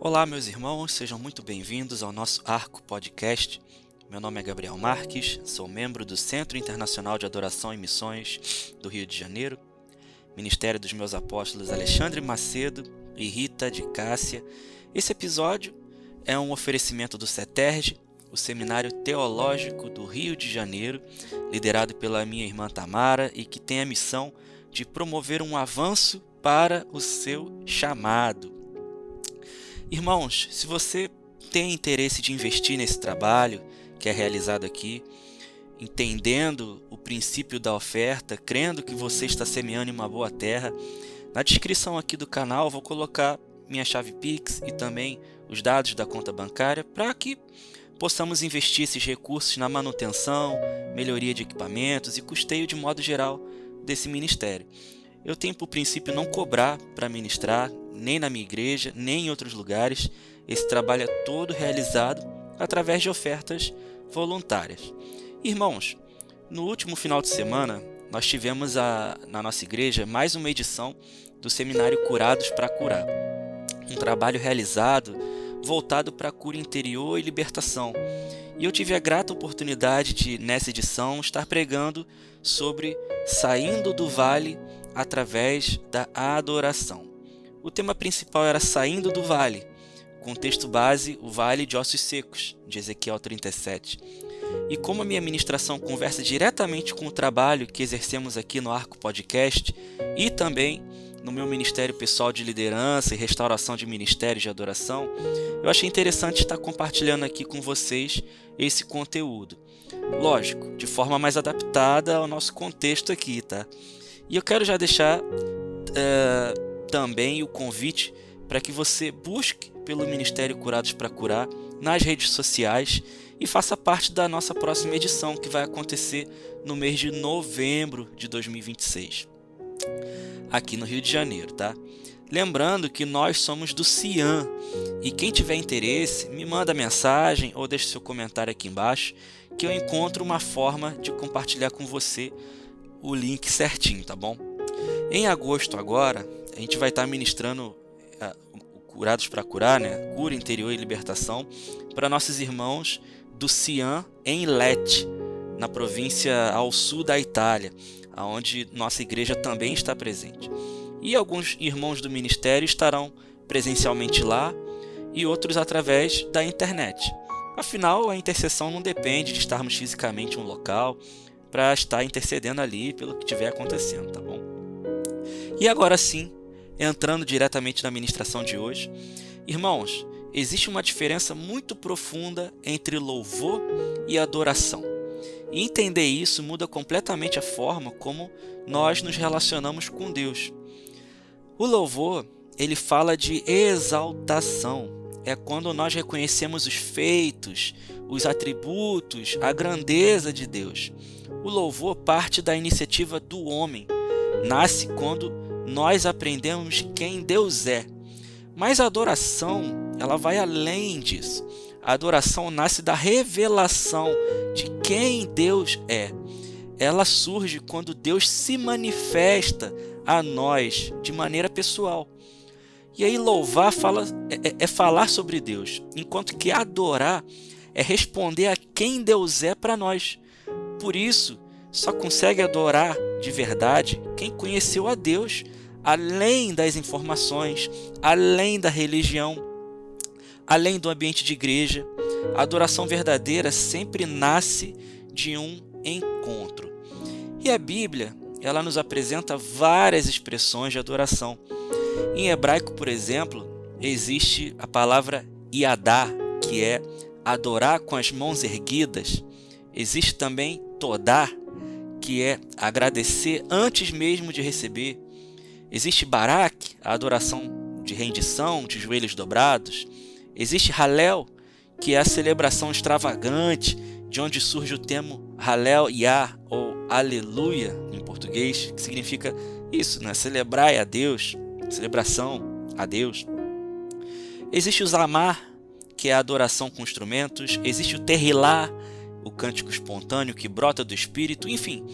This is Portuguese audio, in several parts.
Olá, meus irmãos, sejam muito bem-vindos ao nosso Arco Podcast. Meu nome é Gabriel Marques, sou membro do Centro Internacional de Adoração e Missões do Rio de Janeiro, ministério dos meus apóstolos Alexandre Macedo e Rita de Cássia. Esse episódio é um oferecimento do CETERJ, o Seminário Teológico do Rio de Janeiro, liderado pela minha irmã Tamara e que tem a missão de promover um avanço para o seu chamado. Irmãos, se você tem interesse de investir nesse trabalho que é realizado aqui, entendendo o princípio da oferta, crendo que você está semeando em uma boa terra, na descrição aqui do canal eu vou colocar minha chave Pix e também os dados da conta bancária para que possamos investir esses recursos na manutenção, melhoria de equipamentos e custeio de modo geral desse ministério. Eu tenho por princípio não cobrar para ministrar, nem na minha igreja, nem em outros lugares. Esse trabalho é todo realizado através de ofertas voluntárias. Irmãos, no último final de semana, nós tivemos na nossa igreja mais uma edição do Seminário Curados para Curar. Um trabalho realizado voltado para a cura interior e libertação. E eu tive a grata oportunidade de, nessa edição, estar pregando sobre saindo do vale através da adoração. O tema principal era saindo do vale, contexto base, o vale de ossos secos, de Ezequiel 37. E como a minha ministração conversa diretamente com o trabalho que exercemos aqui no Arco Podcast e também no meu ministério pessoal de liderança e restauração de ministérios de adoração, eu achei interessante estar compartilhando aqui com vocês esse conteúdo. Lógico, de forma mais adaptada ao nosso contexto aqui, tá? E eu quero já deixar também o convite para que você busque pelo Ministério Curados para Curar nas redes sociais e faça parte da nossa próxima edição, que vai acontecer no mês de novembro de 2026, aqui no Rio de Janeiro, tá? Lembrando que nós somos do CIAN e quem tiver interesse, me manda mensagem ou deixe seu comentário aqui embaixo que eu encontro uma forma de compartilhar com você o link certinho, tá bom? Em agosto agora, a gente vai estar ministrando o Curados para Curar, né? Cura interior e libertação, para nossos irmãos do CIAN em Lecce, na província ao sul da Itália, onde nossa igreja também está presente. E alguns irmãos do ministério estarão presencialmente lá e outros através da internet. Afinal, a intercessão não depende de estarmos fisicamente em um local para estar intercedendo ali pelo que estiver acontecendo, tá bom? E agora sim, entrando diretamente na ministração de hoje, irmãos, existe uma diferença muito profunda entre louvor e adoração. E entender isso muda completamente a forma como nós nos relacionamos com Deus. O louvor, ele fala de exaltação. É quando nós reconhecemos os feitos, os atributos, a grandeza de Deus. O louvor parte da iniciativa do homem. Nasce quando nós aprendemos quem Deus é. Mas a adoração, ela vai além disso. A adoração nasce da revelação de quem Deus é. Ela surge quando Deus se manifesta a nós de maneira pessoal. E aí louvar é falar sobre Deus, enquanto que adorar é responder a quem Deus é para nós. Por isso, só consegue adorar de verdade quem conheceu a Deus, além das informações, além da religião, além do ambiente de igreja. A adoração verdadeira sempre nasce de um encontro. E a Bíblia, ela nos apresenta várias expressões de adoração. Em hebraico, por exemplo, existe a palavra yadá, que é adorar com as mãos erguidas. Existe também todá, que é agradecer antes mesmo de receber. Existe barak, a adoração de rendição, de joelhos dobrados. Existe halel, que é a celebração extravagante, de onde surge o termo halel yah, ou aleluia em português, que significa isso, né? Celebrar a Deus, celebração a Deus. Existe o zamar, que é a adoração com instrumentos. Existe o terrilá, o cântico espontâneo que brota do Espírito. Enfim,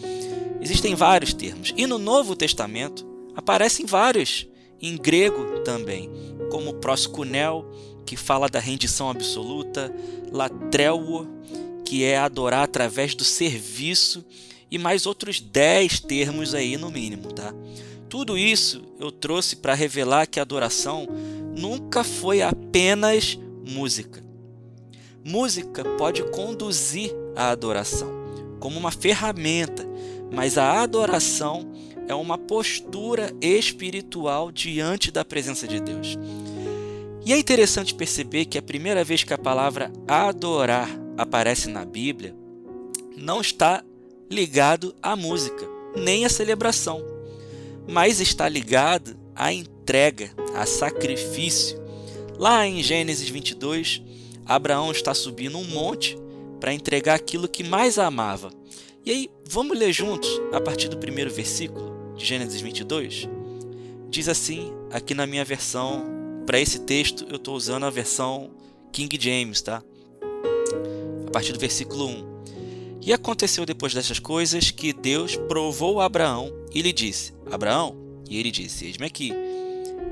existem vários termos. E no Novo Testamento aparecem vários, em grego também, como proskunel, que fala da rendição absoluta, latreuo, que é adorar através do serviço, e mais outros 10 termos aí no mínimo, tá? Tudo isso eu trouxe para revelar que a adoração nunca foi apenas música. Música pode conduzir a adoração como uma ferramenta, mas a adoração é uma postura espiritual diante da presença de Deus. E é interessante perceber que a primeira vez que a palavra adorar aparece na Bíblia, não está ligado à música, nem à celebração, mas está ligado à entrega, a sacrifício. Lá em Gênesis 22, Abraão está subindo um monte para entregar aquilo que mais amava. E aí, vamos ler juntos a partir do primeiro versículo de Gênesis 22? Diz assim, aqui na minha versão, para esse texto eu estou usando a versão King James, tá? A partir do versículo 1. E aconteceu depois dessas coisas que Deus provou a Abraão e lhe disse, Abraão, e ele disse, eis-me aqui.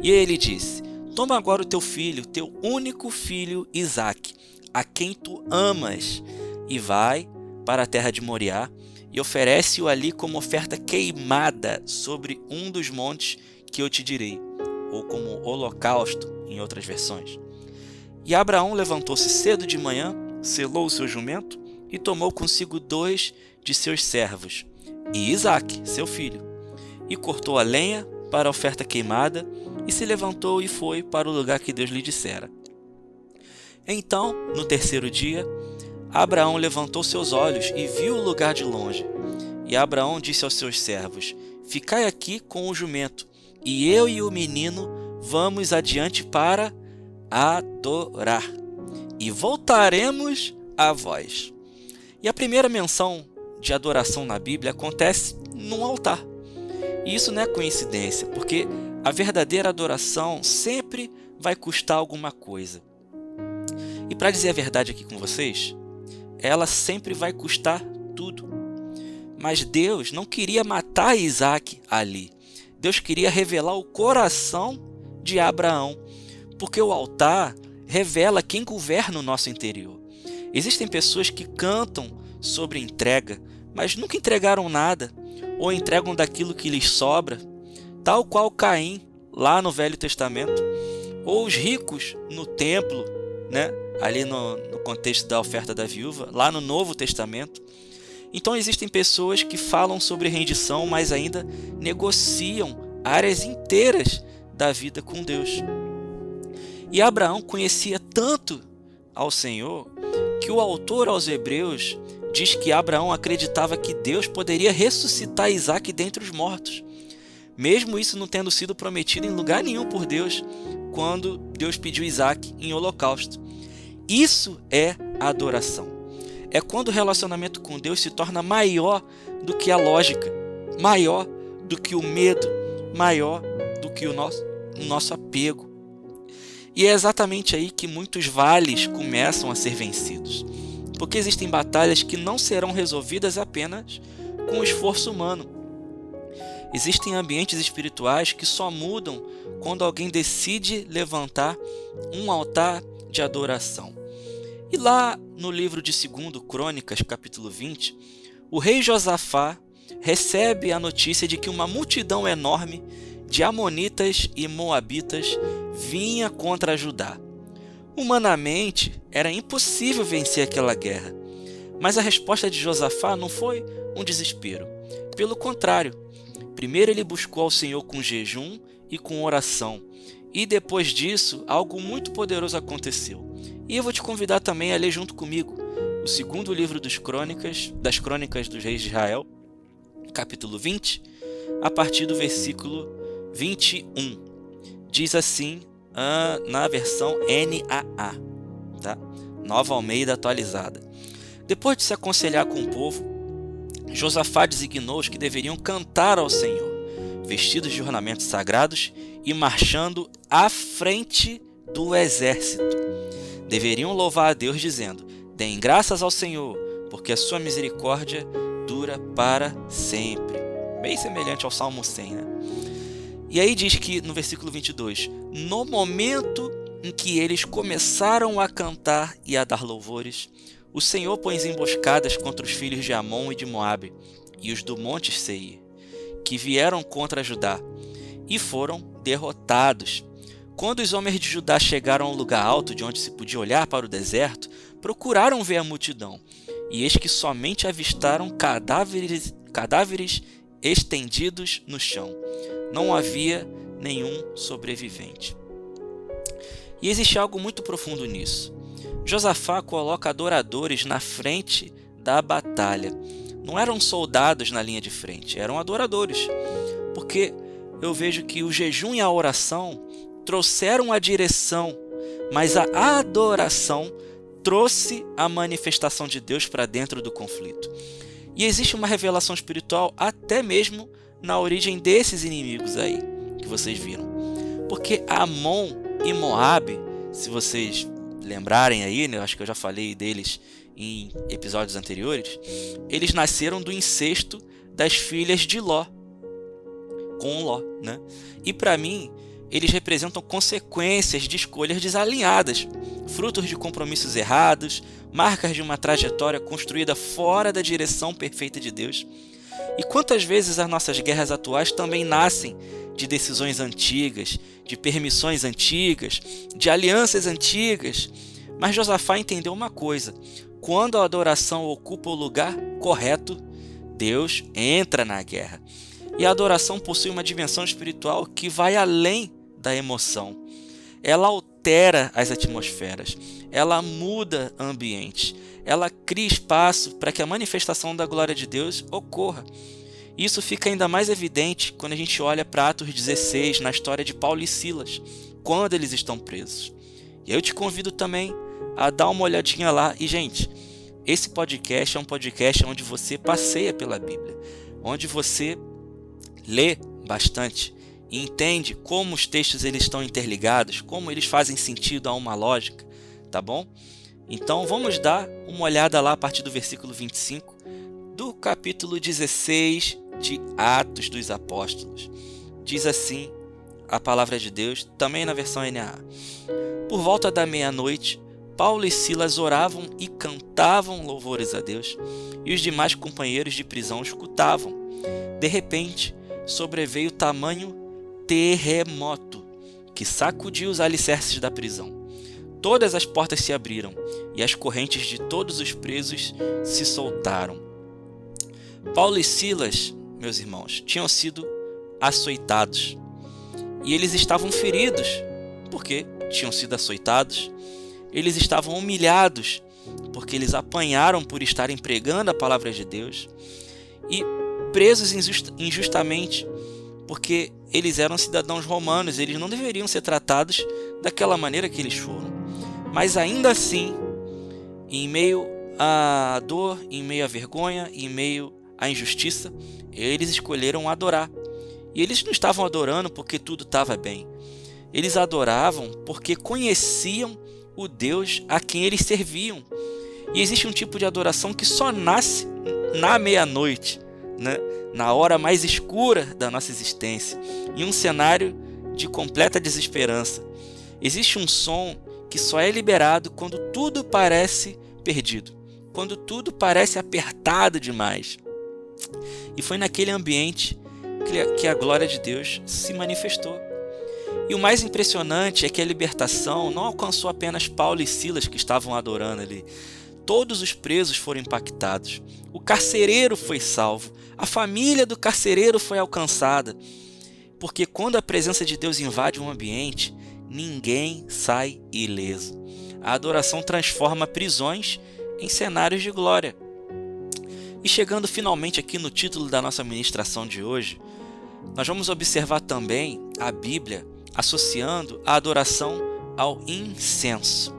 E ele disse, toma agora o teu filho, teu único filho Isaque, a quem tu amas, e vai para a terra de Moriá, e oferece-o ali como oferta queimada sobre um dos montes que eu te direi, ou como holocausto em outras versões. E Abraão levantou-se cedo de manhã, selou o seu jumento e tomou consigo 2 de seus servos, e Isaque, seu filho, e cortou a lenha para a oferta queimada, e se levantou e foi para o lugar que Deus lhe dissera. Então, no terceiro dia, Abraão levantou seus olhos e viu o lugar de longe. E Abraão disse aos seus servos, ficai aqui com o jumento, e eu e o menino vamos adiante para adorar, e voltaremos a vós. E a primeira menção de adoração na Bíblia acontece num altar. E isso não é coincidência, porque a verdadeira adoração sempre vai custar alguma coisa. E para dizer a verdade aqui com vocês, ela sempre vai custar tudo. Mas Deus não queria matar Isaque ali. Deus queria revelar o coração de Abraão, porque o altar revela quem governa o nosso interior. Existem pessoas que cantam sobre entrega, mas nunca entregaram nada, ou entregam daquilo que lhes sobra, tal qual Caim, lá no Velho Testamento, ou os ricos no templo, né? Ali no contexto da oferta da viúva, lá no Novo Testamento. Então existem pessoas que falam sobre rendição, mas ainda negociam áreas inteiras da vida com Deus. E Abraão conhecia tanto ao Senhor que o autor aos Hebreus diz que Abraão acreditava que Deus poderia ressuscitar Isaque dentre os mortos, mesmo isso não tendo sido prometido em lugar nenhum por Deus quando Deus pediu Isaque em holocausto. Isso é adoração. É quando o relacionamento com Deus se torna maior do que a lógica, maior do que o medo, maior do que o nosso apego. E é exatamente aí que muitos vales começam a ser vencidos, porque existem batalhas que não serão resolvidas apenas com o esforço humano. Existem ambientes espirituais que só mudam quando alguém decide levantar um altar de adoração. E lá no livro de 2 Crônicas, capítulo 20, o rei Josafá recebe a notícia de que uma multidão enorme de amonitas e moabitas vinha contra Judá. Humanamente, era impossível vencer aquela guerra, mas a resposta de Josafá não foi um desespero. Pelo contrário, primeiro ele buscou ao Senhor com jejum e com oração, e depois disso, algo muito poderoso aconteceu. E eu vou te convidar também a ler junto comigo o 2º livro das Crônicas dos Reis de Israel, capítulo 20, a partir do versículo 21. Diz assim, na versão NAA, tá? Nova Almeida atualizada. Depois de se aconselhar com o povo, Josafá designou os que deveriam cantar ao Senhor, vestidos de ornamentos sagrados e marchando à frente do exército. Deveriam louvar a Deus dizendo, deem graças ao Senhor, porque a sua misericórdia dura para sempre. Bem semelhante ao Salmo 100, né? E aí diz que no versículo 22, no momento em que eles começaram a cantar e a dar louvores, o Senhor pôs emboscadas contra os filhos de Amon e de Moabe, e os do monte Seir, que vieram contra Judá, e foram derrotados. Quando os homens de Judá chegaram ao lugar alto, de onde se podia olhar para o deserto, procuraram ver a multidão, e eis que somente avistaram cadáveres estendidos no chão. Não havia nenhum sobrevivente. E existe algo muito profundo nisso. Josafá coloca adoradores na frente da batalha. Não eram soldados na linha de frente, eram adoradores. Porque eu vejo que o jejum e a oração trouxeram a direção, mas a adoração trouxe a manifestação de Deus para dentro do conflito. E existe uma revelação espiritual até mesmo na origem desses inimigos aí, que vocês viram. Porque Amon e Moabe, se vocês lembrarem aí, né, eu acho que eu já falei deles em episódios anteriores, eles nasceram do incesto das filhas de Ló, com Ló, né? E para mim, eles representam consequências de escolhas desalinhadas, frutos de compromissos errados, marcas de uma trajetória construída fora da direção perfeita de Deus. E quantas vezes as nossas guerras atuais também nascem de decisões antigas, de permissões antigas, de alianças antigas. Mas Josafá entendeu uma coisa: quando a adoração ocupa o lugar correto, Deus entra na guerra. E a adoração possui uma dimensão espiritual que vai além da emoção. Ela altera as atmosferas, ela muda ambientes, ela cria espaço para que a manifestação da glória de Deus ocorra. Isso fica ainda mais evidente quando a gente olha para Atos 16, na história de Paulo e Silas, quando eles estão presos. E eu te convido também a dar uma olhadinha lá. E, gente, esse podcast é um podcast onde você passeia pela Bíblia, onde você lê bastante e entende como os textos eles estão interligados, como eles fazem sentido a uma lógica, tá bom? Então vamos dar uma olhada lá a partir do versículo 25 do capítulo 16 de Atos dos Apóstolos. Diz assim a palavra de Deus, também na versão NAA. Por volta da meia-noite, Paulo e Silas oravam e cantavam louvores a Deus, e os demais companheiros de prisão escutavam. De repente, sobreveio tamanho terremoto que sacudiu os alicerces da prisão. Todas as portas se abriram e as correntes de todos os presos se soltaram. Paulo e Silas, meus irmãos, tinham sido açoitados e eles estavam feridos porque tinham sido açoitados. Eles estavam humilhados porque eles apanharam por estarem pregando a palavra de Deus e presos injustamente porque eles eram cidadãos romanos, eles não deveriam ser tratados daquela maneira que eles foram. Mas ainda assim, em meio à dor, em meio à vergonha, em meio à injustiça, eles escolheram adorar. E eles não estavam adorando porque tudo estava bem. Eles adoravam porque conheciam o Deus a quem eles serviam. E existe um tipo de adoração que só nasce na meia-noite, né? Na hora mais escura da nossa existência, em um cenário de completa desesperança. Existe um som que só é liberado quando tudo parece perdido, quando tudo parece apertado demais. E foi naquele ambiente que a glória de Deus se manifestou. E o mais impressionante é que a libertação não alcançou apenas Paulo e Silas, que estavam adorando ali. Todos os presos foram impactados. O carcereiro foi salvo. A família do carcereiro foi alcançada. Porque quando a presença de Deus invade um ambiente, ninguém sai ileso. A adoração transforma prisões em cenários de glória. E chegando finalmente aqui no título da nossa ministração de hoje, nós vamos observar também a Bíblia associando a adoração ao incenso.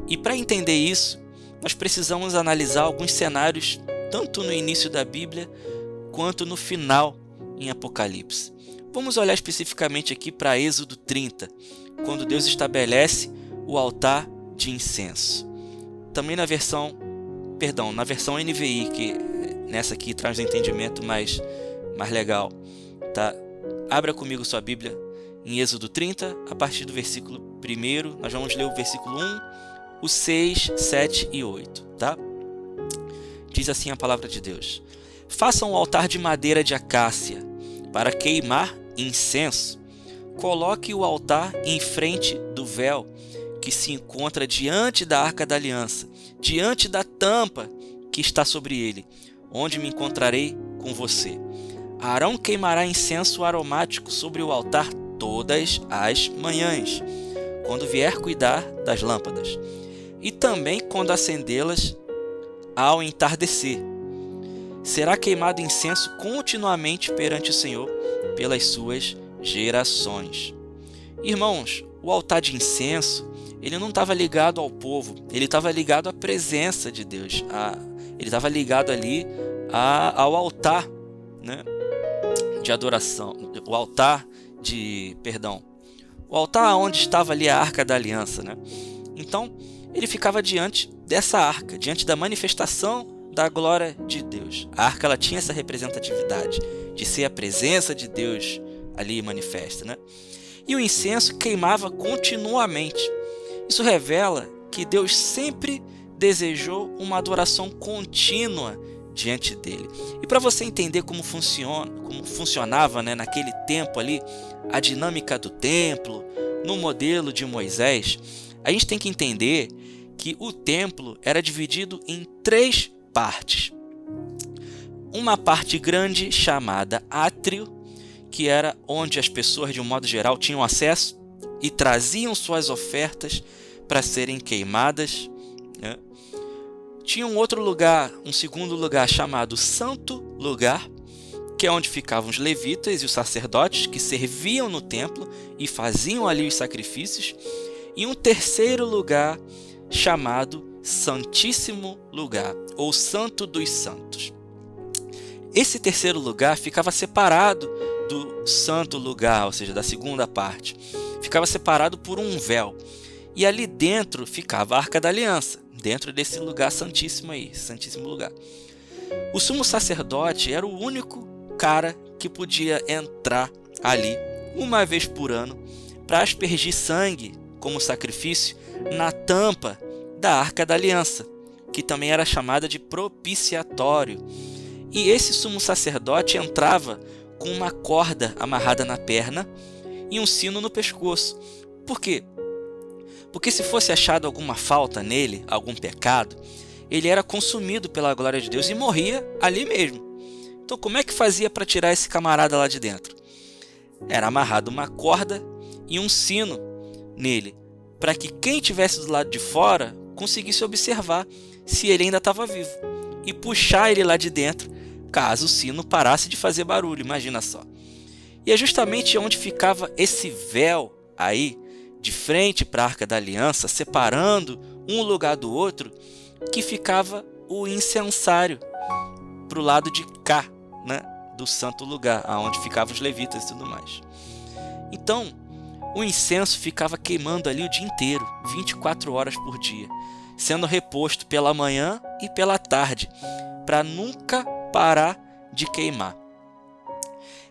E para entender isso, nós precisamos analisar alguns cenários, tanto no início da Bíblia, quanto no final em Apocalipse. Vamos olhar especificamente aqui para Êxodo 30, quando Deus estabelece o altar de incenso. Também na versão NVI, que nessa aqui traz um entendimento mais legal, tá? Abra comigo sua Bíblia em Êxodo 30, a partir do versículo 1. Nós vamos ler o versículo 1, o 6, 7 e 8, tá? Diz assim a palavra de Deus: Façam um altar de madeira de acácia para queimar incenso. Coloque o altar em frente do véu que se encontra diante da Arca da Aliança, diante da tampa que está sobre ele, onde me encontrarei com você. Arão queimará incenso aromático sobre o altar todas as manhãs, quando vier cuidar das lâmpadas, e também quando acendê-las ao entardecer. Será queimado incenso continuamente perante o Senhor pelas suas gerações. Irmãos, o altar de incenso, ele não estava ligado ao povo, ele estava ligado à presença de Deus, ele estava ligado ali ao altar, né, de adoração, o altar onde estava ali a Arca da Aliança, né? Então, ele ficava diante dessa arca, diante da manifestação da glória de Deus. A arca, ela tinha essa representatividade de ser a presença de Deus ali manifesta, né? E o incenso queimava continuamente. Isso revela que Deus sempre desejou uma adoração contínua diante dele. E para você entender como funcionava, né, naquele tempo ali, a dinâmica do templo, no modelo de Moisés, a gente tem que entender que o templo era dividido em 3 partes. Uma parte grande chamada átrio, que era onde as pessoas, de um modo geral, tinham acesso e traziam suas ofertas para serem queimadas, né? Tinha um outro lugar, um segundo lugar chamado Santo Lugar, que é onde ficavam os levitas e os sacerdotes que serviam no templo e faziam ali os sacrifícios. E um terceiro lugar chamado Santíssimo Lugar, ou Santo dos Santos. Esse terceiro lugar ficava separado do Santo Lugar, ou seja, da segunda parte. Ficava separado por um véu. E ali dentro ficava a Arca da Aliança, dentro desse lugar santíssimo aí, Santíssimo Lugar. O sumo sacerdote era o único cara que podia entrar ali uma vez por ano para aspergir sangue como sacrifício na tampa da Arca da Aliança, que também era chamada de propiciatório. E esse sumo sacerdote entrava com uma corda amarrada na perna e um sino no pescoço. Por quê? Porque se fosse achado alguma falta nele, algum pecado, ele era consumido pela glória de Deus e morria ali mesmo. Então como é que fazia para tirar esse camarada lá de dentro? Era amarrado uma corda e um sino nele, para que quem estivesse do lado de fora conseguisse observar se ele ainda estava vivo e puxar ele lá de dentro, caso o sino parasse de fazer barulho, imagina só. E é justamente onde ficava esse véu aí, de frente para a Arca da Aliança, separando um lugar do outro, que ficava o incensário, para o lado de cá, né, do santo lugar, onde ficavam os levitas e tudo mais. Então, o incenso ficava queimando ali o dia inteiro, 24 horas por dia, sendo reposto pela manhã e pela tarde, para nunca parar de queimar.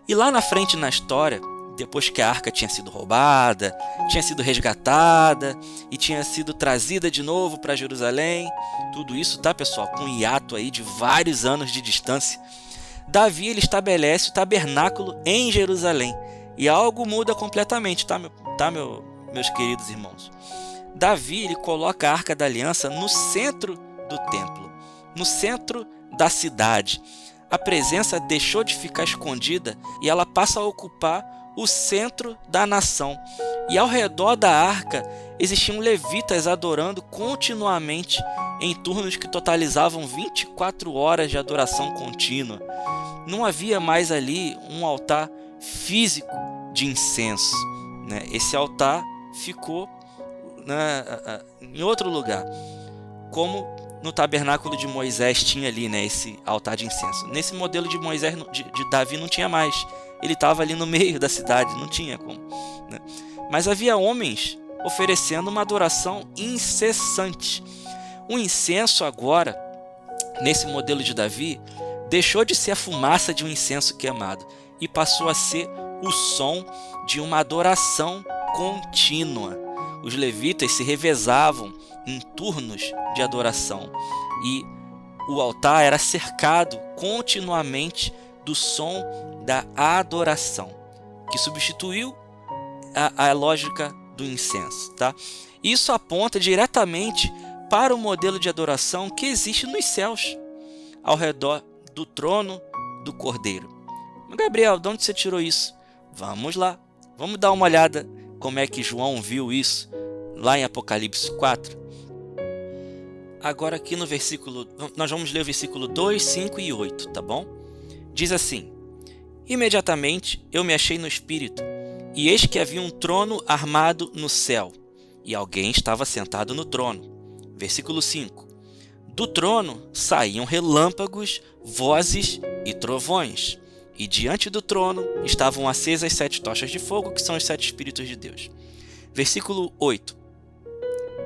E lá na frente na história, depois que a arca tinha sido roubada, tinha sido resgatada e tinha sido trazida de novo para Jerusalém, tudo isso, tá, pessoal, com um hiato aí de vários anos de distância, Davi, ele estabelece o tabernáculo em Jerusalém. E algo muda completamente, meus queridos irmãos. Davi, ele coloca a Arca da Aliança no centro do templo, no centro da cidade. A presença deixou de ficar escondida e ela passa a ocupar o centro da nação. E ao redor da arca existiam levitas adorando continuamente em turnos que totalizavam 24 horas de adoração contínua. Não havia mais ali um altar físico de incenso, né? Esse altar ficou, né, em outro lugar, como no tabernáculo de Moisés tinha ali, né, esse altar de incenso. Nesse modelo de Moisés, de Davi, não tinha mais. Ele estava ali no meio da cidade, não tinha como, né? Mas havia homens oferecendo uma adoração incessante. O incenso agora, nesse modelo de Davi, deixou de ser a fumaça de um incenso queimado e passou a ser o som de uma adoração contínua. Os levitas se revezavam em turnos de adoração e o altar era cercado continuamente do som da adoração, que substituiu a lógica do incenso, tá? Isso aponta diretamente para o modelo de adoração que existe nos céus, ao redor do trono do Cordeiro. Mas Gabriel, de onde você tirou isso? Vamos lá, vamos dar uma olhada como é que João viu isso lá em Apocalipse 4. Agora aqui no versículo, nós vamos ler o versículo 2, 5 e 8, tá bom? Diz assim: imediatamente eu me achei no Espírito, e eis que havia um trono armado no céu, e alguém estava sentado no trono. Versículo 5. Do trono saíam relâmpagos, vozes e trovões, e diante do trono estavam acesas 7 tochas de fogo, que são os 7 Espíritos de Deus. Versículo 8.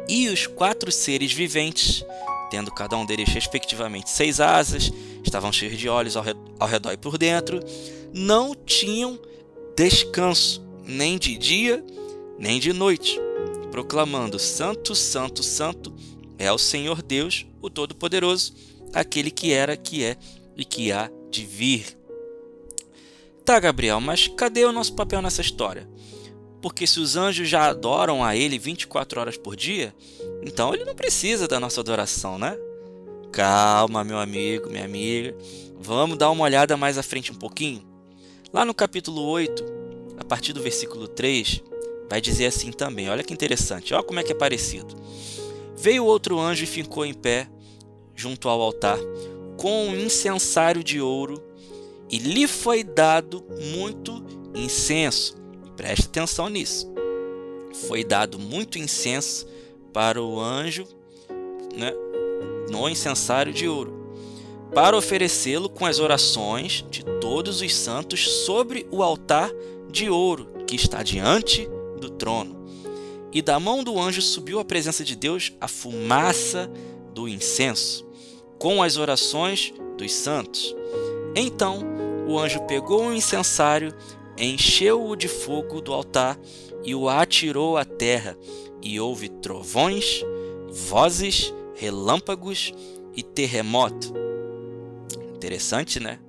E os 4 seres viventes, tendo cada um deles respectivamente 6 asas, estavam cheios de olhos ao redor e por dentro, não tinham descanso, nem de dia, nem de noite, proclamando: Santo, Santo, Santo é o Senhor Deus, o Todo-Poderoso, aquele que era, que é e que há de vir. Tá, Gabriel, mas cadê o nosso papel nessa história? Porque se os anjos já adoram a ele 24 horas por dia, então ele não precisa da nossa adoração, né? Calma, meu amigo, minha amiga. Vamos dar uma olhada mais à frente um pouquinho. Lá no capítulo 8, a partir do versículo 3, vai dizer assim também. Olha que interessante, olha como é que é parecido. Veio outro anjo e ficou em pé junto ao altar, com um incensário de ouro, e lhe foi dado muito incenso. Preste atenção nisso. Foi dado muito incenso para o anjo, né, no incensário de ouro, para oferecê-lo com as orações de todos os santos sobre o altar de ouro que está diante do trono. E da mão do anjo subiu à presença de Deus a fumaça do incenso, com as orações dos santos. Então o anjo pegou o incensário, encheu-o de fogo do altar e o atirou à terra, e houve trovões, vozes, relâmpagos e terremoto. Interessante, né?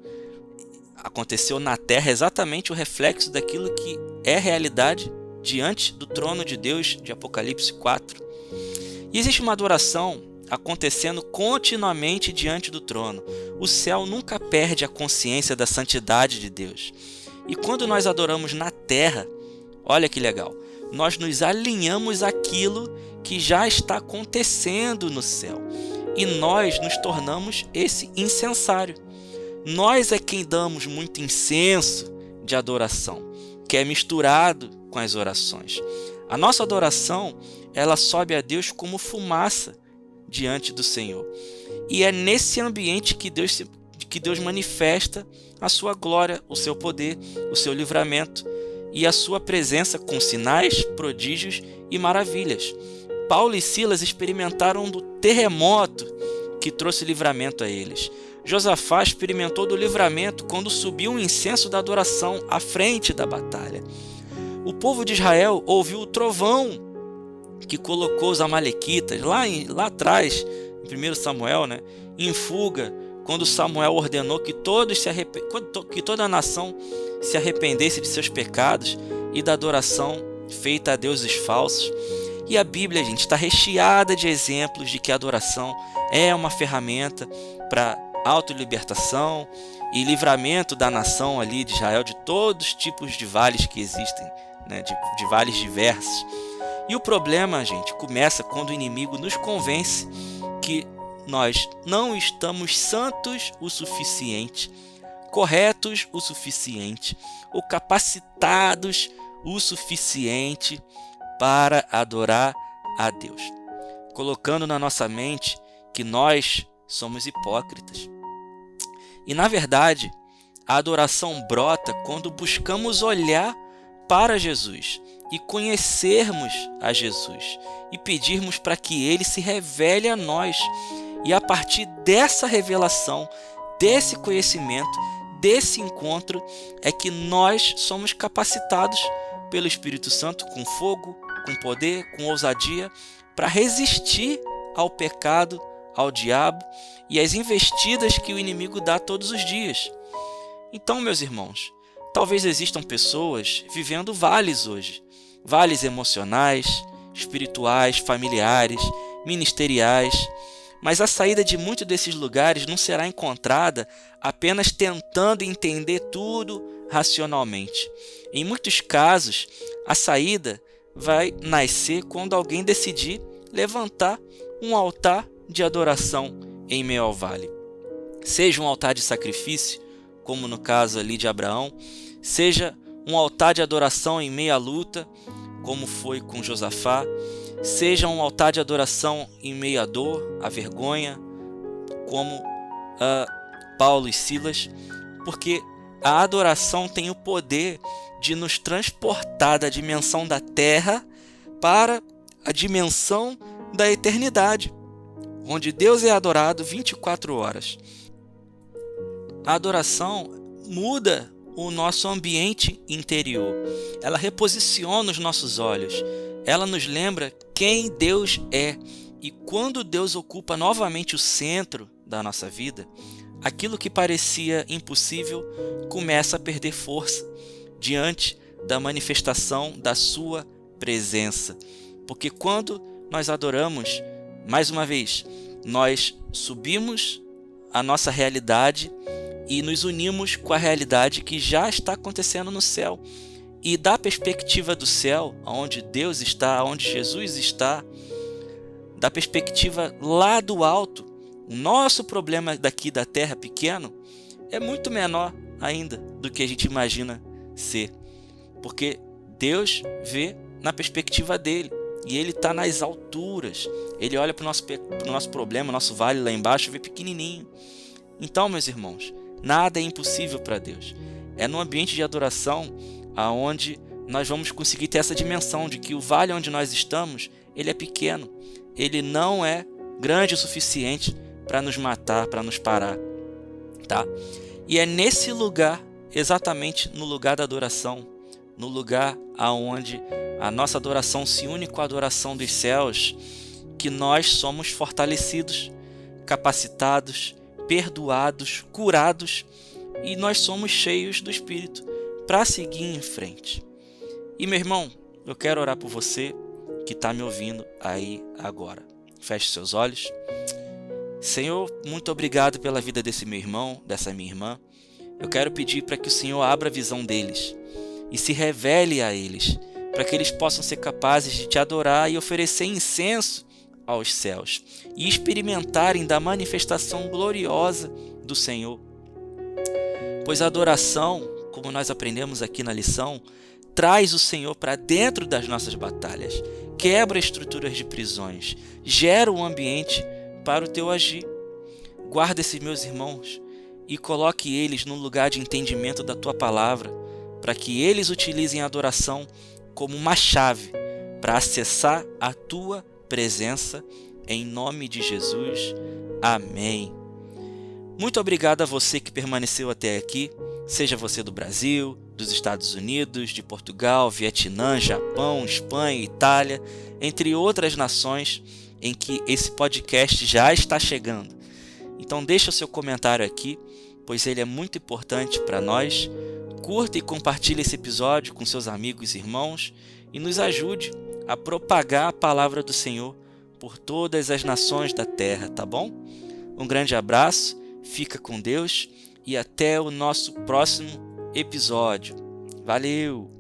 Aconteceu na terra exatamente o reflexo daquilo que é realidade diante do trono de Deus de Apocalipse 4. E existe uma adoração acontecendo continuamente diante do trono. O céu nunca perde a consciência da santidade de Deus. E quando nós adoramos na terra, olha que legal, nós nos alinhamos àquilo que já está acontecendo no céu. E nós nos tornamos esse incensário. Nós é quem damos muito incenso de adoração, que é misturado com as orações. A nossa adoração, ela sobe a Deus como fumaça diante do Senhor. E é nesse ambiente que Deus manifesta a sua glória, o seu poder, o seu livramento e a sua presença com sinais, prodígios e maravilhas. Paulo e Silas experimentaram do terremoto que trouxe livramento a eles. Josafá experimentou do livramento quando subiu um incenso da adoração à frente da batalha. O povo de Israel ouviu o trovão que colocou os amalequitas lá atrás, em 1 Samuel, né, em fuga, quando Samuel ordenou que toda a nação se arrependesse de seus pecados e da adoração feita a deuses falsos. E a Bíblia, gente, está recheada de exemplos de que a adoração é uma ferramenta para autolibertação e livramento da nação ali de Israel de todos os tipos de vales que existem, né, de vales diversos. E o problema, gente, começa quando o inimigo nos convence que nós não estamos santos o suficiente, corretos o suficiente, ou capacitados o suficiente para adorar a Deus, colocando na nossa mente que nós somos hipócritas. E na verdade, a adoração brota quando buscamos olhar para Jesus e conhecermos a Jesus e pedirmos para que Ele se revele a nós. E a partir dessa revelação, desse conhecimento, desse encontro é que nós somos capacitados pelo Espírito Santo com fogo, com poder, com ousadia, para resistir ao pecado, ao diabo e às investidas que o inimigo dá todos os dias. Então, meus irmãos, talvez existam pessoas vivendo vales hoje, vales emocionais, espirituais, familiares, ministeriais, mas a saída de muitos desses lugares não será encontrada apenas tentando entender tudo racionalmente. Em muitos casos, a saída vai nascer quando alguém decidir levantar um altar de adoração em meio ao vale. Seja um altar de sacrifício, como no caso ali de Abraão, seja um altar de adoração em meio à luta, como foi com Josafá, seja um altar de adoração em meio à dor, à vergonha, como Paulo e Silas, porque a adoração tem o poder de nos transportar da dimensão da terra para a dimensão da eternidade, onde Deus é adorado 24 horas. A adoração muda o nosso ambiente interior. Ela reposiciona os nossos olhos. Ela nos lembra quem Deus é. E quando Deus ocupa novamente o centro da nossa vida, aquilo que parecia impossível começa a perder força diante da manifestação da sua presença. Porque quando nós adoramos, mais uma vez, nós subimos a nossa realidade e nos unimos com a realidade que já está acontecendo no céu. E da perspectiva do céu, onde Deus está, onde Jesus está, da perspectiva lá do alto, o nosso problema daqui da terra pequeno é muito menor ainda do que a gente imagina ser. Porque Deus vê na perspectiva dele e ele está nas alturas. Ele olha para o nosso problema, nosso vale lá embaixo e vê pequenininho. Então, meus irmãos, nada é impossível para Deus. É no ambiente de adoração aonde nós vamos conseguir ter essa dimensão de que o vale onde nós estamos, ele é pequeno. Ele não é grande o suficiente para nos matar, para nos parar, tá? E é nesse lugar, exatamente no lugar da adoração, no lugar aonde a nossa adoração se une com a adoração dos céus, que nós somos fortalecidos, capacitados, perdoados, curados, e nós somos cheios do Espírito para seguir em frente. E meu irmão, eu quero orar por você que está me ouvindo aí agora. Feche seus olhos. Senhor, muito obrigado pela vida desse meu irmão, dessa minha irmã. Eu quero pedir para que o Senhor abra a visão deles e se revele a eles, para que eles possam ser capazes de te adorar e oferecer incenso aos céus e experimentarem da manifestação gloriosa do Senhor. Pois a adoração, como nós aprendemos aqui na lição, traz o Senhor para dentro das nossas batalhas, quebra estruturas de prisões, gera um ambiente para o teu agir. Guarda esses meus irmãos e coloque eles no lugar de entendimento da tua palavra, para que eles utilizem a adoração como uma chave para acessar a tua presença, em nome de Jesus. Amém. Muito obrigado a você que permaneceu até aqui, seja você do Brasil, dos Estados Unidos, de Portugal, Vietnã, Japão, Espanha, Itália, entre outras nações em que esse podcast já está chegando. Então deixa o seu comentário aqui, pois ele é muito importante para nós. Curta e compartilhe esse episódio com seus amigos e irmãos e nos ajude a propagar a palavra do Senhor por todas as nações da terra, tá bom? Um grande abraço, fica com Deus e até o nosso próximo episódio. Valeu!